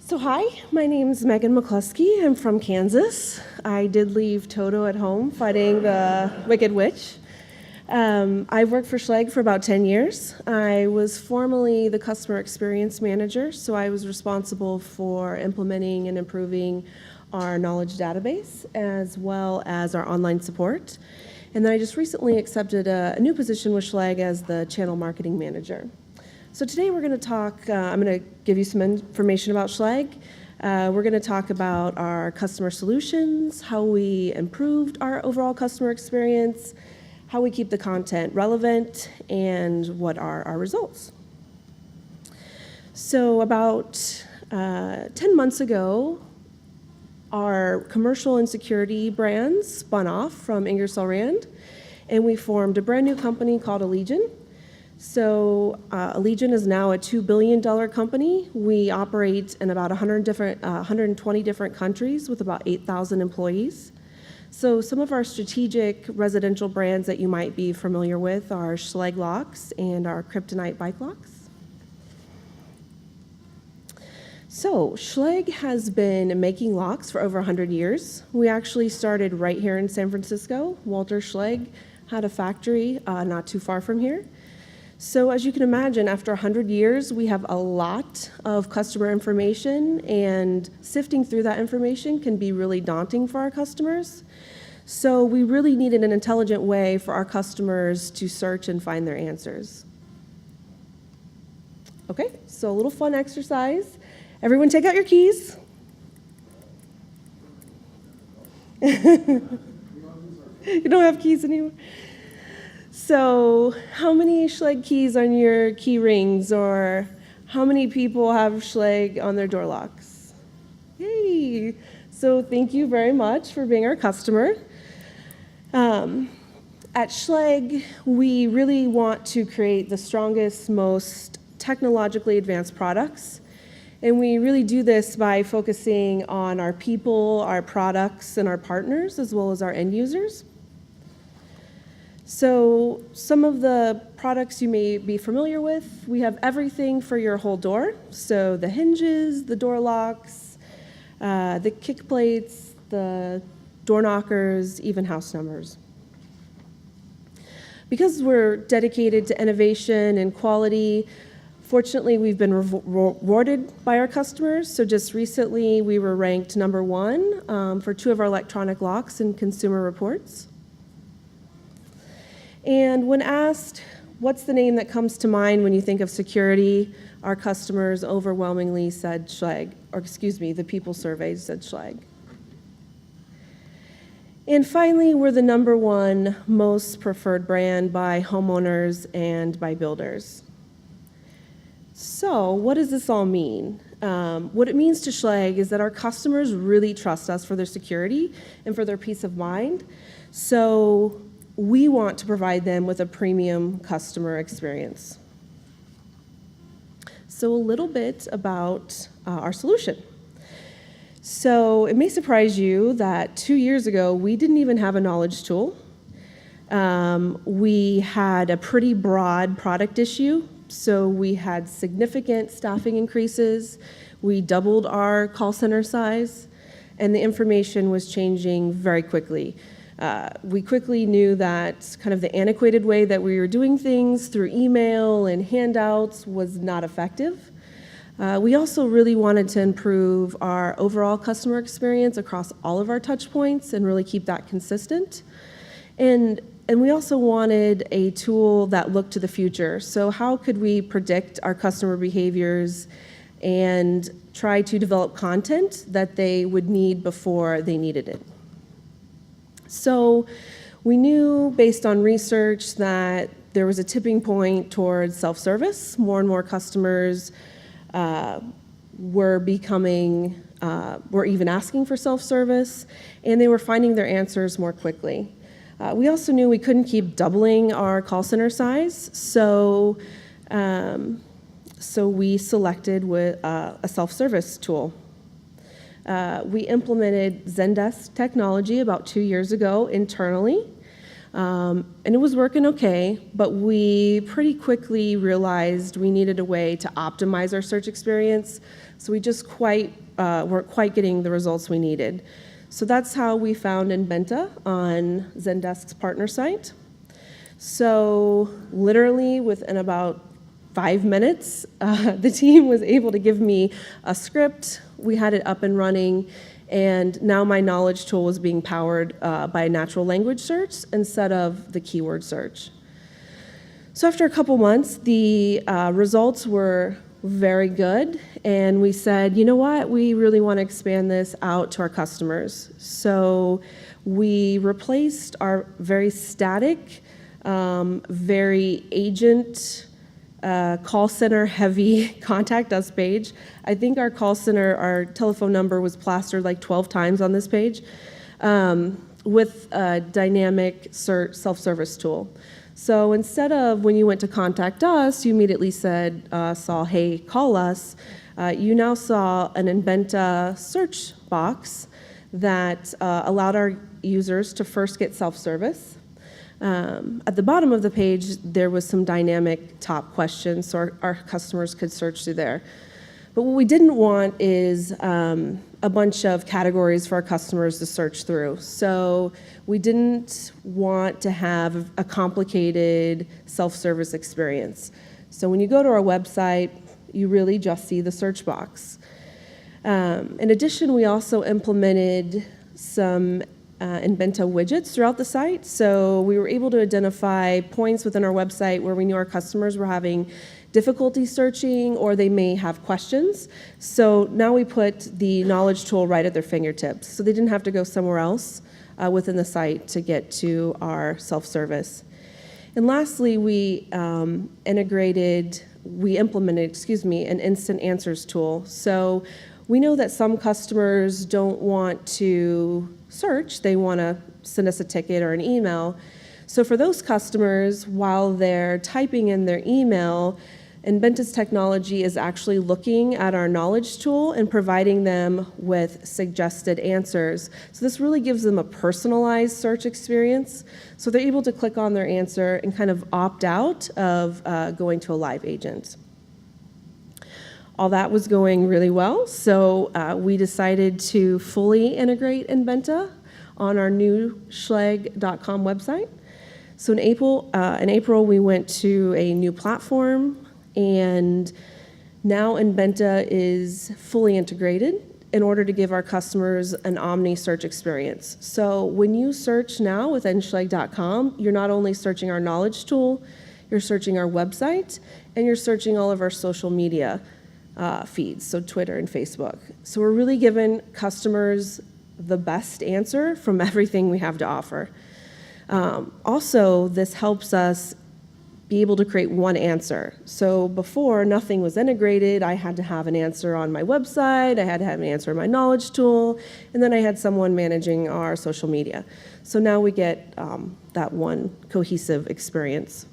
So hi, my name's Megan McCluskey. I'm from Kansas. I did leave Toto at home fighting the Wicked Witch. I've worked for Schlage for about 10 years. I was formerly the customer experience manager, so I was responsible for implementing and improving our knowledge database as well as our online support. And then I just recently accepted a new position with Schlage as the channel marketing manager. So today we're going to talk, I'm going to give you some information about Schlage. We're going to talk about our customer solutions, how we improved our overall customer experience, how we keep the content relevant, and what are our results. So about 10 months ago, our commercial and security brands spun off from Ingersoll Rand, and we formed a brand new company called Allegion. So Allegion is now a $2 billion company. We operate in about 120 different countries with about 8,000 employees. So some of our strategic residential brands that you might be familiar with are Schlage locks and our Kryptonite bike locks. So Schlage has been making locks for over 100 years. We actually started right here in San Francisco. Walter Schlage had a factory not too far from here. So as you can imagine, after 100 years, we have a lot of customer information, and sifting through that information can be really daunting for our customers. So we really needed an intelligent way for our customers to search and find their answers. Okay, so a little fun exercise. Everyone take out your keys. You don't have keys anymore? So how many Schlage keys on your key rings, or how many people have Schlage on their door locks? Yay! So thank you very much for being our customer. At Schlage, we really want to create the strongest, most technologically advanced products. And we really do this by focusing on our people, our products, and our partners, as well as our end users. So some of the products you may be familiar with, we have everything for your whole door. So the hinges, the door locks, the kick plates, the door knockers, even house numbers. Because we're dedicated to innovation and quality, fortunately, we've been rewarded by our customers. So just recently, we were ranked #1 for 2 of our electronic locks in Consumer Reports. And when asked, what's the name that comes to mind when you think of security, our customers overwhelmingly said Schlage, or excuse me, the people surveyed said Schlage. And finally, we're the #1 most preferred brand by homeowners and by builders. So what does this all mean? What it means to Schlage is that our customers really trust us for their security and for their peace of mind. So we want to provide them with a premium customer experience. So a little bit about our solution. So it may surprise you that 2 years ago, we didn't even have a knowledge tool. We had a pretty broad product issue. So we had significant staffing increases. We doubled our call center size, and the information was changing very quickly. We quickly knew that kind of the antiquated way that we were doing things through email and handouts was not effective. We also really wanted to improve our overall customer experience across all of our touch points and really keep that consistent. And we also wanted a tool that looked to the future. So how could we predict our customer behaviors and try to develop content that they would need before they needed it? So we knew based on research that there was a tipping point towards self-service. More and more customers were even asking for self-service, and they were finding their answers more quickly. We also knew we couldn't keep doubling our call center size, so we selected with a self-service tool. We implemented Zendesk technology about 2 years ago internally. And it was working okay, but we pretty quickly realized we needed a way to optimize our search experience, so we just weren't quite getting the results we needed. So that's how we found Inbenta on Zendesk's partner site. So literally within about 5 minutes, the team was able to give me a script. We had it up and running, and now my knowledge tool was being powered by a natural language search instead of the keyword search. So after a couple months, the results were very good, and we said, you know what, we really want to expand this out to our customers. So we replaced our very static, very agent, call center heavy contact us page. I think our call center, our telephone number was plastered like 12 times on this page, with a dynamic self-service tool. So instead of when you went to contact us, you immediately saw, hey, call us, you now saw an Inbenta search box that allowed our users to first get self-service. At the bottom of the page, there was some dynamic top questions, so our customers could search through there. But what we didn't want is a bunch of categories for our customers to search through. So we didn't want to have a complicated self-service experience. So when you go to our website, you really just see the search box. In addition, we also implemented some Inbenta widgets throughout the site. So we were able to identify points within our website where we knew our customers were having difficulty searching or they may have questions. So now we put the knowledge tool right at their fingertips. So they didn't have to go somewhere else within the site to get to our self-service. And lastly, we implemented an instant answers tool. So we know that some customers don't want to search, they want to send us a ticket or an email. So for those customers, while they're typing in their email, Inbenta's technology is actually looking at our knowledge tool and providing them with suggested answers. So this really gives them a personalized search experience. So they're able to click on their answer and kind of opt out of going to a live agent. All that was going really well, so we decided to fully integrate Inbenta on our new Schlage.com website. So in April, we went to a new platform, and now Inbenta is fully integrated in order to give our customers an omni search experience. So when you search now within Schlage.com, you're not only searching our knowledge tool, you're searching our website, and you're searching all of our social media feeds, so Twitter and Facebook. So we're really giving customers the best answer from everything we have to offer. Also, this helps us be able to create one answer. So before, nothing was integrated. I had to have an answer on my website, I had to have an answer in my knowledge tool, and then I had someone managing our social media. So now we get that one cohesive experience.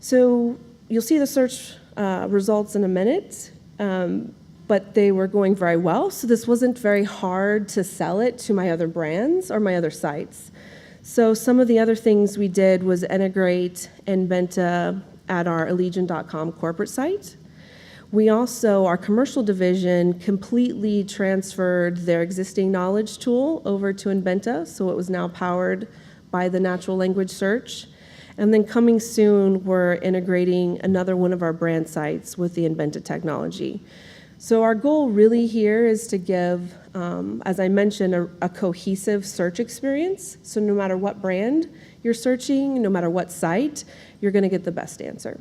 So you'll see the search results in a minute, but they were going very well, so this wasn't very hard to sell it to my other brands or my other sites. So some of the other things we did was integrate Inbenta at our Allegiant.com corporate site. We also, our commercial division, completely transferred their existing knowledge tool over to Inbenta, so it was now powered by the natural language search. And then coming soon, we're integrating another one of our brand sites with the Inbenta technology. So our goal really here is to give, as I mentioned, a cohesive search experience. So no matter what brand you're searching, no matter what site, you're going to get the best answer.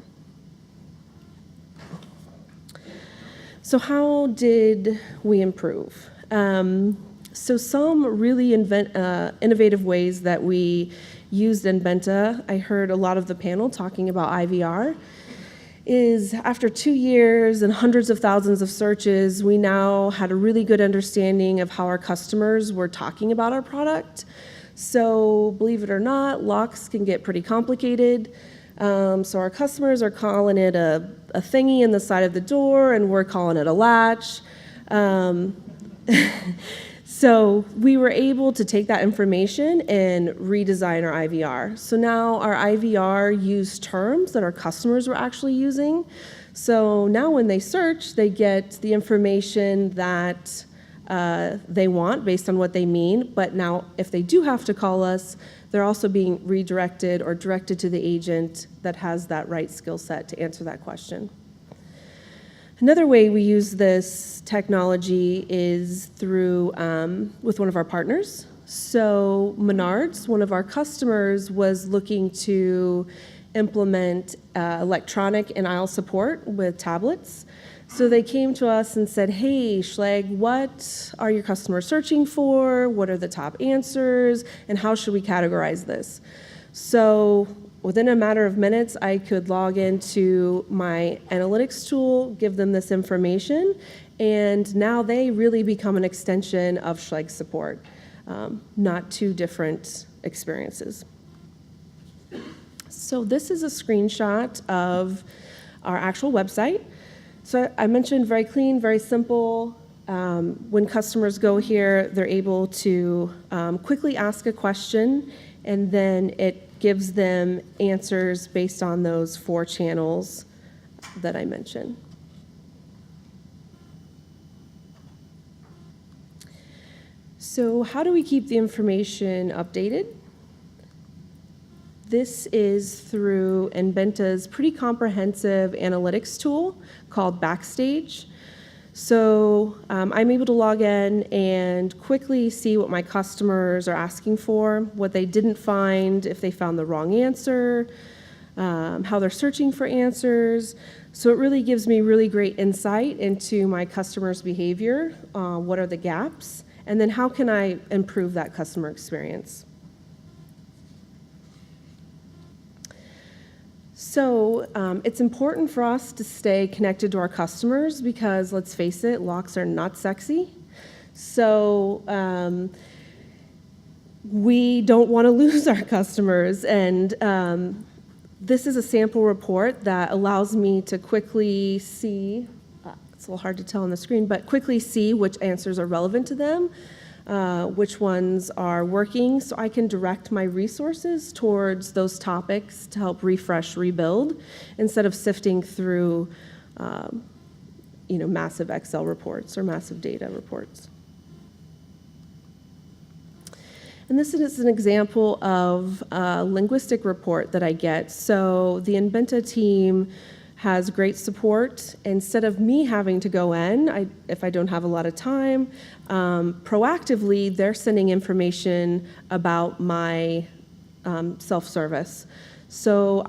So how did we improve? So some really innovative ways that we used Inbenta, I heard a lot of the panel talking about IVR, is after 2 years and hundreds of thousands of searches, we now had a really good understanding of how our customers were talking about our product. So believe it or not, locks can get pretty complicated. So our customers are calling it a thingy in the side of the door, and we're calling it a latch. So we were able to take that information and redesign our IVR. So now our IVR used terms that our customers were actually using. So now when they search, they get the information that they want based on what they mean. But now if they do have to call us, they're also being redirected or directed to the agent that has that right skill set to answer that question. Another way we use this technology is through with one of our partners. So Menards, one of our customers, was looking to implement electronic and aisle support with tablets. So they came to us and said, hey, Schlage, what are your customers searching for? What are the top answers? And how should we categorize this? So within a matter of minutes, I could log into my analytics tool, give them this information, and now they really become an extension of Schlage support, not two different experiences. So this is a screenshot of our actual website. So I mentioned very clean, very simple. When customers go here, they're able to quickly ask a question, and then it gives them answers based on those 4 channels that I mentioned. So how do we keep the information updated? This is through Enbenta's pretty comprehensive analytics tool called Backstage. So I'm able to log in and quickly see what my customers are asking for, what they didn't find, if they found the wrong answer, how they're searching for answers. So it really gives me really great insight into my customers' behavior, what are the gaps, and then how can I improve that customer experience. So it's important for us to stay connected to our customers because, let's face it, locks are not sexy. So we don't want to lose our customers. And this is a sample report that allows me to quickly see, it's a little hard to tell on the screen, but quickly see which answers are relevant to them, which ones are working, so I can direct my resources towards those topics to help refresh, rebuild, instead of sifting through massive Excel reports or massive data reports. And this is an example of a linguistic report that I get. So the Enbenta team has great support. Instead of me having to go in, if I don't have a lot of time, proactively, they're sending information about my self-service. So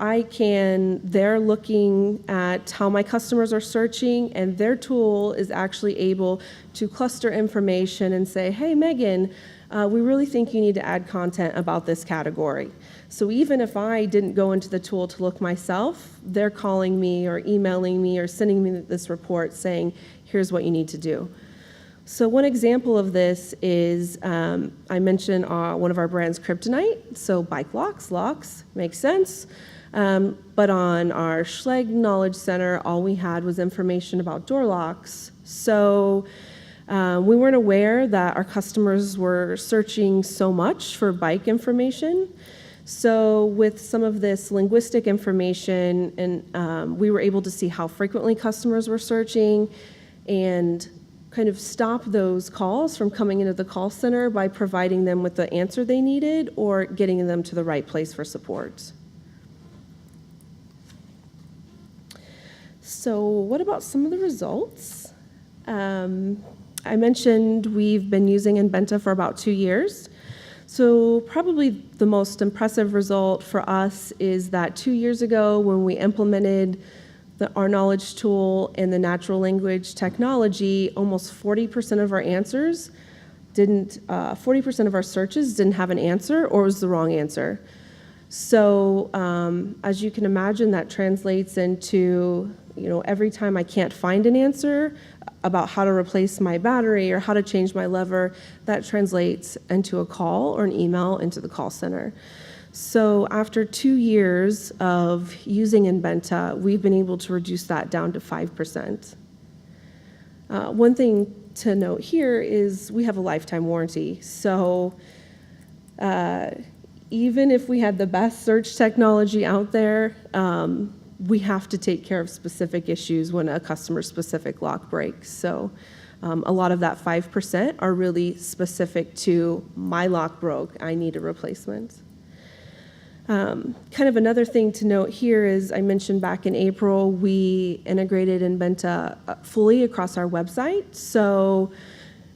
they're looking at how my customers are searching, and their tool is actually able to cluster information and say, hey, Megan, we really think you need to add content about this category. So even if I didn't go into the tool to look myself, they're calling me or emailing me or sending me this report saying, here's what you need to do. So one example of this is, I mentioned one of our brands, Kryptonite. So bike locks, makes sense. But on our Schlage Knowledge Center, all we had was information about door locks. So we weren't aware that our customers were searching so much for bike information. So with some of this linguistic information, and we were able to see how frequently customers were searching and kind of stop those calls from coming into the call center by providing them with the answer they needed or getting them to the right place for support. So what about some of the results? I mentioned we've been using Enbenta for about 2 years. So probably the most impressive result for us is that 2 years ago when we implemented our knowledge tool and the natural language technology, almost 40% of our answers 40% of our searches didn't have an answer or was the wrong answer. So as you can imagine, that translates into, every time I can't find an answer about how to replace my battery or how to change my lever, that translates into a call or an email into the call center. So after 2 years of using Enbenta, we've been able to reduce that down to 5%. One thing to note here is we have a lifetime warranty. So even if we had the best search technology out there, we have to take care of specific issues when a customer-specific lock breaks. So a lot of that 5% are really specific to my lock broke, I need a replacement. Kind of another thing to note here is I mentioned back in April, we integrated Inventa fully across our website. So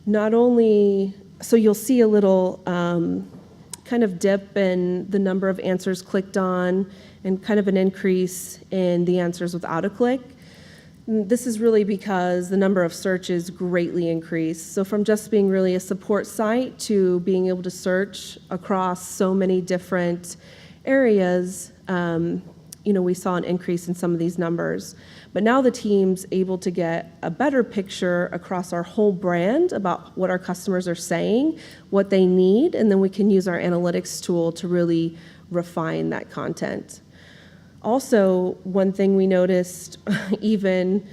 you'll see a little kind of dip in the number of answers clicked on and kind of an increase in the answers without a click. This is really because the number of searches greatly increased. So from just being really a support site to being able to search across so many different areas, we saw an increase in some of these numbers. But now the team's able to get a better picture across our whole brand about what our customers are saying, what they need, and then we can use our analytics tool to really refine that content. Also, one thing we noticed even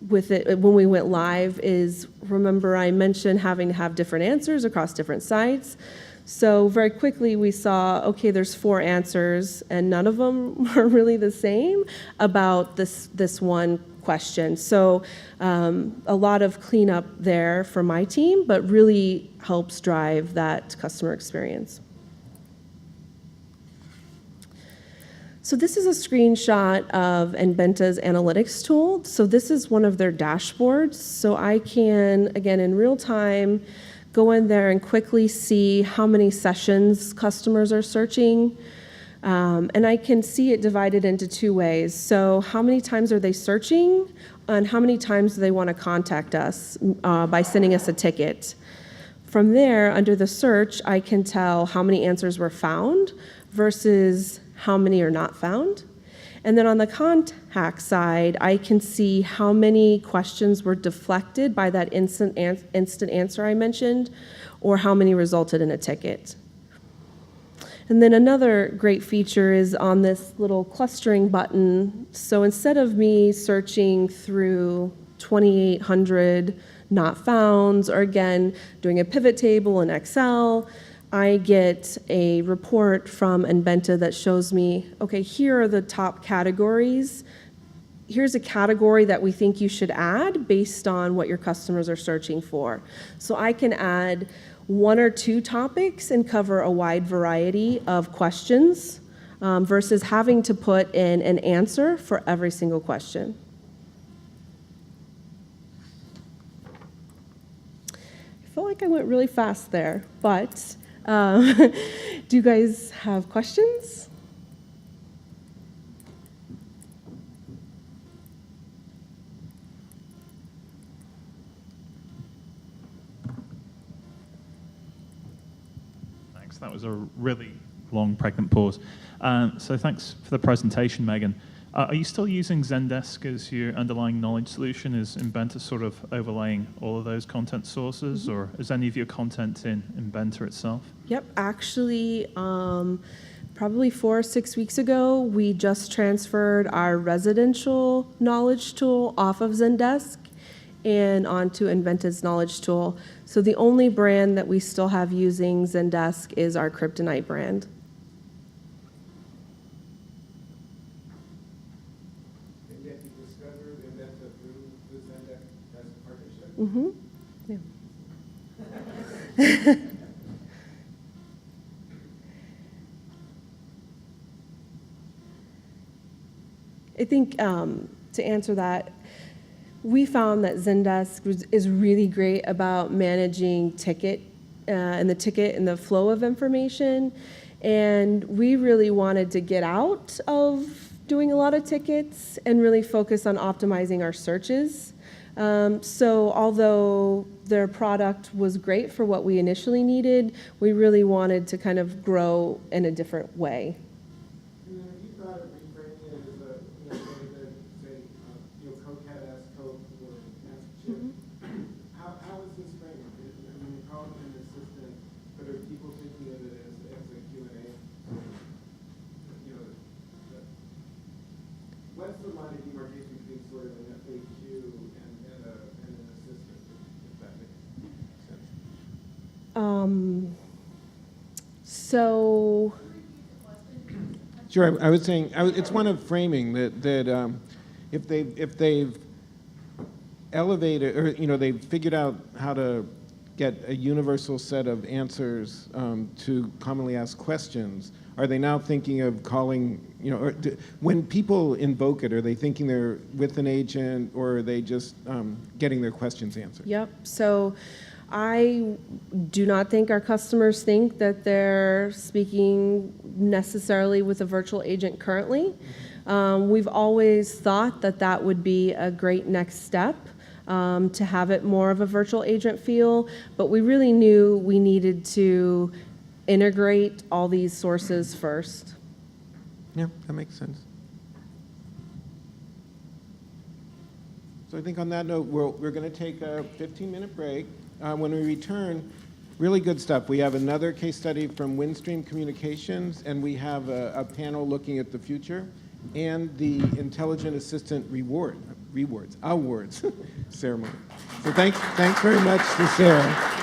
with it when we went live is, remember I mentioned having to have different answers across different sites. So very quickly we saw, okay, there's 4 answers and none of them are really the same about this one question. So a lot of cleanup there for my team, but really helps drive that customer experience. So this is a screenshot of Inventa's analytics tool. So this is one of their dashboards. So I can, again, in real time, go in there and quickly see how many sessions customers are searching. And I can see it divided into 2 ways. So how many times are they searching and how many times do they want to contact us by sending us a ticket. From there, under the search, I can tell how many answers were found versus how many are not found. And then on the contact side, I can see how many questions were deflected by that instant answer I mentioned, or how many resulted in a ticket. And then another great feature is on this little clustering button. So instead of me searching through 2,800 not founds, or again, doing a pivot table in Excel, I get a report from Inventa that shows me, okay, here are the top categories. Here's a category that we think you should add based on what your customers are searching for. So I can add 1 or 2 topics and cover a wide variety of questions versus having to put in an answer for every single question. I feel like I went really fast there, but do you guys have questions? Thanks. That was a really long, pregnant pause. So thanks for the presentation, Megan. Are you still using Zendesk as your underlying knowledge solution? Is Inventa sort of overlaying all of those content sources, or is any of your content in Inventa itself? Yep, actually, probably 4 or 6 weeks ago, we just transferred our residential knowledge tool off of Zendesk and onto Inventa's knowledge tool. So the only brand that we still have using Zendesk is our Kryptonite brand. Mm-hmm. Yeah. I think to answer that, we found that Zendesk is really great about managing ticket and the flow of information, and we really wanted to get out of doing a lot of tickets and really focus on optimizing our searches. So although their product was great for what we initially needed, we really wanted to kind of grow in a different way. And then have you thought of reframing it as a, say, Cocat asks Coke or ask Chip? Mm-hmm. How is this framed? I mean, you call it an assistant, but are people thinking of it as a Q&A? What's the line of demarcation between sort of an FAQ and an assistant? So, Sure, I was saying, it's one of framing that if they've elevated, or, they've figured out how to get a universal set of answers to commonly asked questions, are they now thinking of calling, or when people invoke it, are they thinking they're with an agent, or are they just getting their questions answered? yep. So I do not think our customers think that they're speaking necessarily with a virtual agent currently. We've always thought that that would be a great next step, to have it more of a virtual agent feel, but we really knew we needed to integrate all these sources first. Yeah, that makes sense. So I think on that note, we're going to take a 15-minute break. When we return, really good stuff. We have another case study from Windstream Communications, and we have a panel looking at the future, and the Intelligent Assistant awards ceremony. So thanks very much to Sarah.